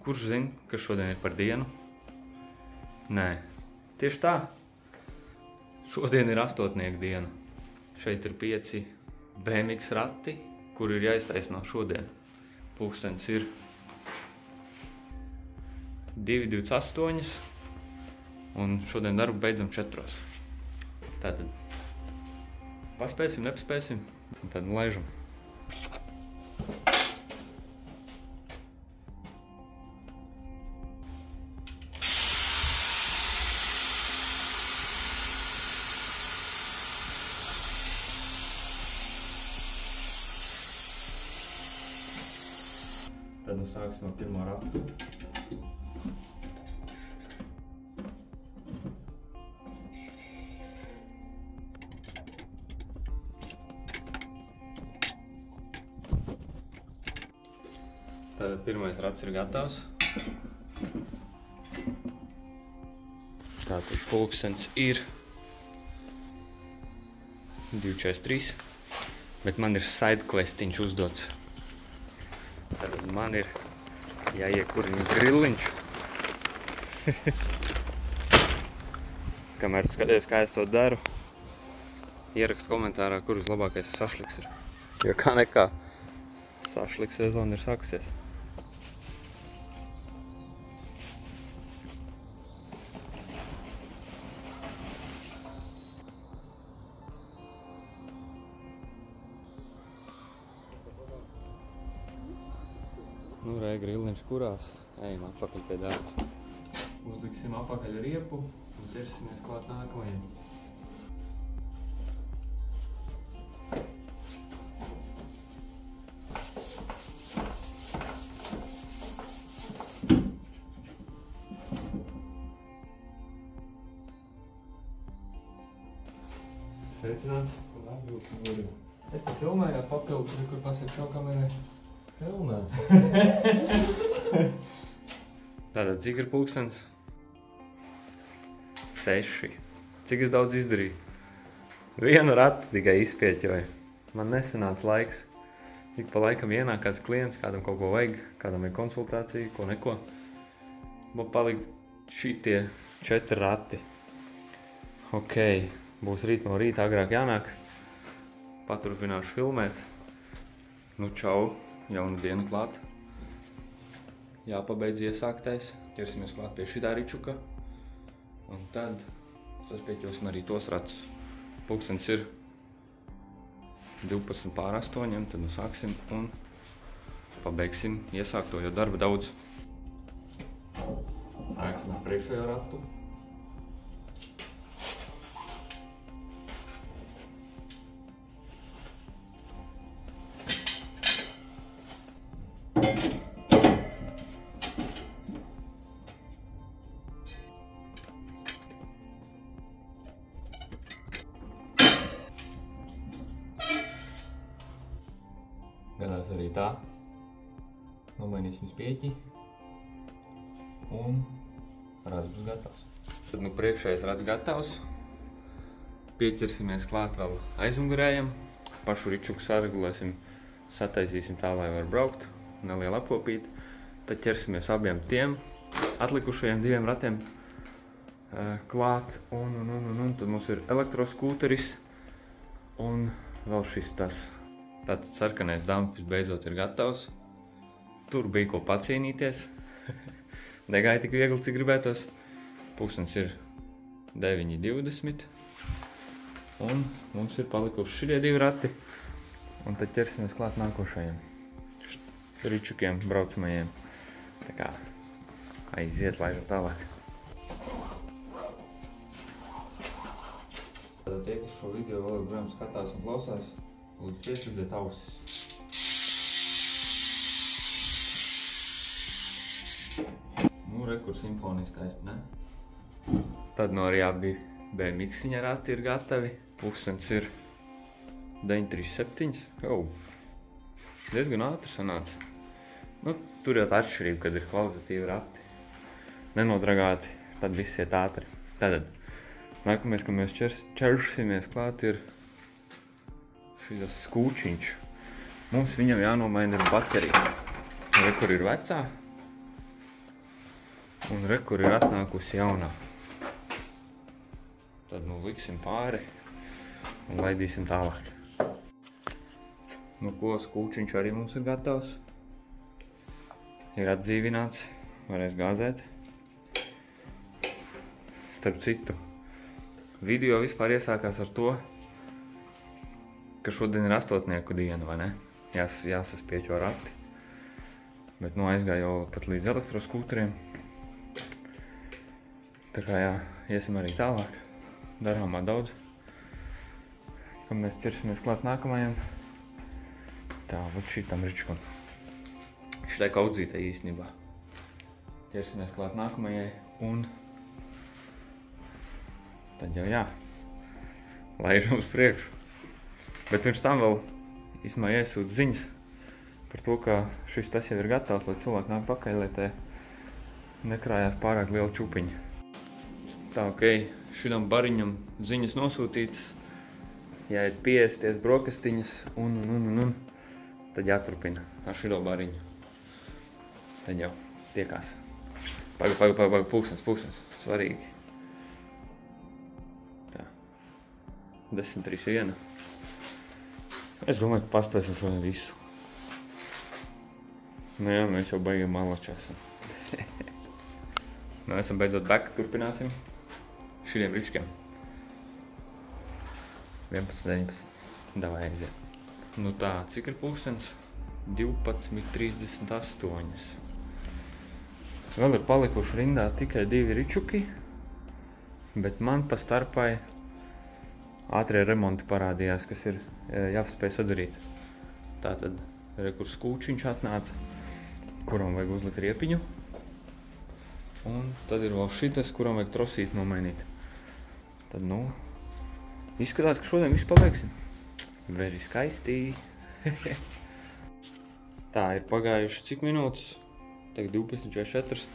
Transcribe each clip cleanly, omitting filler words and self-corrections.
Kurš zina, ka šodien ir par dienu? Nē, tieši tā. Šodien ir astotnieku diena. Šeit ir 5 BMX rati, kur ir jāiztaisno šodien. Pulkstenis ir 2:28 un šodien darbu beidzam 4. Tātad paspēsim, nepaspēsim, un tad laižam. Tad nu sāksim ar pirmo ratu. Tātad pirmais rats ir gatavs. Tātad pulkstenis ir 2:43, bet man ir side questiņš uzdots. Tātad man ir jāiekurina grilliņš. Kamēr skaties, kā es to daru, ierakst komentārā, kuras labākais sašliks ir. Jo kā nekā, sašliks sezona ir sākusies. Nu, rei grilliņš kurās, ejam atpakaļ pie darba. Uzliksim apakaļ riepu un ķersimies klāt nākamajiem. Sveicināts. Es te filmēju papildus, kur pasaka šo kamerai. Filmē. Tātad, cik ir pulkstenis? 6. Cik es daudz izdarīju? Vienu ratu tikai izpieķoju. Man nesanāca laiks. Ik pa laikam ienāk kāds klients, kādam kaut ko vajag, kādam ir konsultācija, ko neko. Man palika šitie 4 rati. Ok, būs rīt no rīta agrāk jānāk. Paturpināšu filmēt. Nu, čau. Jauna diena klāt. Jāpabeidz iesāktais. Ķersimies klāt pie šitā ričuka. Un tad saspieķosim arī tos ratus. Pulkstenis ir 12:08, tad nu sāksim un pabeigsim iesākto, jo darba daudz. Sāksim ar priekšējo ratu. Gadās arī tā. Nomainīsim spieķi. Un rats būs gatavs. Tad nu priekšējais rats gatavs. Pieķersimies klāt vēl aizmugurējam. Pašu ričuku saregulēsim, sataisīsim tā, lai var braukt. Neliela apkopīt. Tad ķersimies abiem tiem atlikušajiem 2 ratiem klāt. Un tad mums ir elektroskūteris. Un vēl šis tas. Tātad sarkanais dampis beidzot ir gatavs. Tur bija ko pacīnīties. Negāja tik viegli, cik gribētos. Pulkstenis ir 9:20. Un mums ir palikuši šitie 2 rati. Un tad ķersimies klāt nākošajiem ričukiem braucamajiem. Tā kā aiziet, laižam tālāk. Tātad tie, kas šo video vēl joprojām skatās un klausās, lūdzu piesardziet ausis. Nu, re, kur simfonija skaisti, ne? Tad no arī abi BMX-iņa rati ir gatavi. Pulkstenis ir 9:37. Diezgan ātri sanāca. Nu, tur jau tā atšķirība, kad ir kvalitatīvi rati. Nenodragāti, tad viss iet ātri. Tātad, nākamais, ka mēs ķersimies klāt, ir šis skūčiņš. Mums viņam jānomaina ir baterija. Re, kur ir vecā, Un re, kur ir atnākusi jaunā. Tad nu liksim pāri un laidīsim tālāk. Nu ko, skūčiņš arī mums ir gatavs. Ir atdzīvināts, varēs gāzēt. Starp citu, video vispār iesākās ar to, ka šodien ir 8. diena, vai ne? Jāsaspieķo rati. Bet nu aizgāja jau pat līdz elektroskūteriem. Tā kā jā, iesim arī tālāk. Darāmā daudz. Kad mēs ķersimies klāt nākamajam. Tā, vat šitam ričkam. Šitai kaudzītai īstenībā. Ķersimies klāt nākamajai un tad jau jā, laižam uz priekšu. Bet pirms tam vēl īstenībā iesūt ziņas par to, ka šis tas jau ir gatavs, lai cilvēki nāk pakaļ, lai te nekrājās pārāk liela čupiņa. Tā, ok, šitam bariņam ziņas nosūtītas, jāiet piesties brokastiņas un tad jāturpina ar šito bariņu. Tad jau tiekās. Paga, pulkstens, svarīgi. Tā, 10:31. Es domāju, ka paspēsim šodien visu. Nu jā, mēs jau baigi malači esam. Nu, esam beidzot back, turpināsim šitiem ričkiem. 11, 19. Davai aiziet. Nu tā, cik ir pulkstens? 12:38. Vēl ir palikuši rindā tikai 2 ričuki, bet man pa starpai ātrie remonti parādījās, kas ir jāspēj sadarīt. Tātad, kur skūčiņš atnāca, kuram vajag uzlikt riepiņu. Un tad ir vēl šitas, kuram vajag trosīt nomainīt. Tad, nu, izskatās, ka šodien visu pabeigsim. Very skaisti. Tā, ir pagājuši cik minūtes? Tagad 12:44.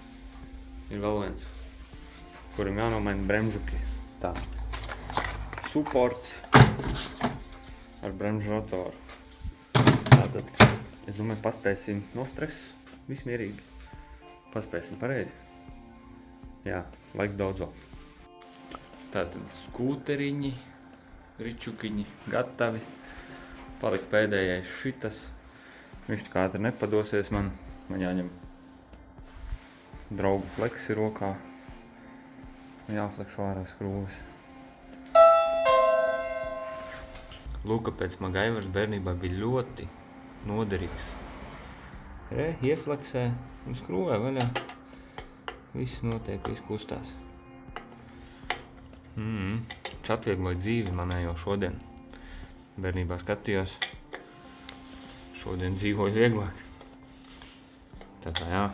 Ir vēl viens, kuram jānomaina bremžuki. Tā, supports ar bremžu rotoru. Tātad, es domāju, paspēsim no stresa, vismierīgi. Paspēsim pareizi. Jā, laiks daudz vēl. Tātad skūteriņi, ričukiņi gatavi. Palika pēdējais šitas. Viņš tā kā ātri nepadosies man. Man jāņem draugu fleksi rokā. Jāflekšo ārā skrūvis. Lūk, kāpēc MacGyvers bērnībā bija ļoti noderīgs. Re, iefleksē un skrūvē vaļā. Viss notiek, viss kustās. Atviegloja dzīvi manējo šodien. Bērnībā skatījos. Šodien dzīvoju vieglāk. Tā kā jā.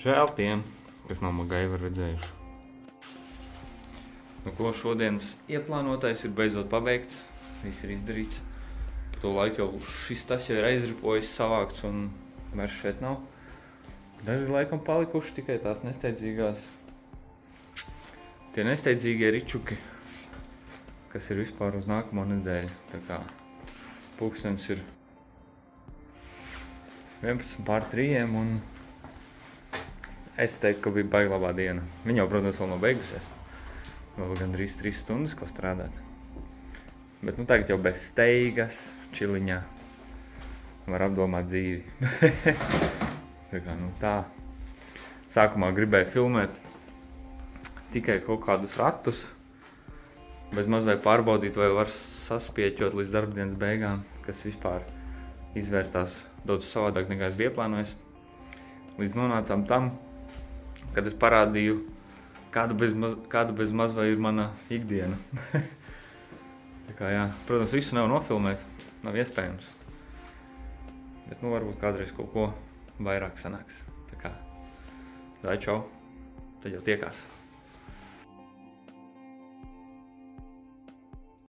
Žēl tiem, kas nav MacGyver redzējuši. Nu ko, šodienas ieplānotais ir beidzot pabeigts. Viss ir izdarīts. Par to laiku jau šis tas jau ir aizripojis, savākts un vairs šeit nav. Daži laikam palikuši tikai tās nesteidzīgās. Tie nesteidzīgie ričuki, kas ir vispār uz nākamo nedēļu. Tā kā pulkstens ir 11:03 un es teiktu, ka bija baigi labā diena. Viņa jau, protams, vēl nav beigusies. Vēl gandrīz 3 stundas, ko strādāt. Bet nu tagad jau bez steigas, čiliņā var apdomāt dzīvi. Tā kā, nu tā. Sākumā gribēju filmēt tikai kaut kādus ratus, bez maz vai pārbaudīt, vai var saspieķot līdz darbdienas beigām, kas vispār izvērtās daudz savādāk nekā es biju ieplānojis. Līdz nonācām tam, kad es parādīju, kāda bez maz vai ir mana ikdiena. Tā kā jā, protams, visu nevar nofilmēt, nav iespējams. Bet nu varbūt kādreiz kaut ko vairāk sanāks. Tā kā, čau, tad jau tiekās.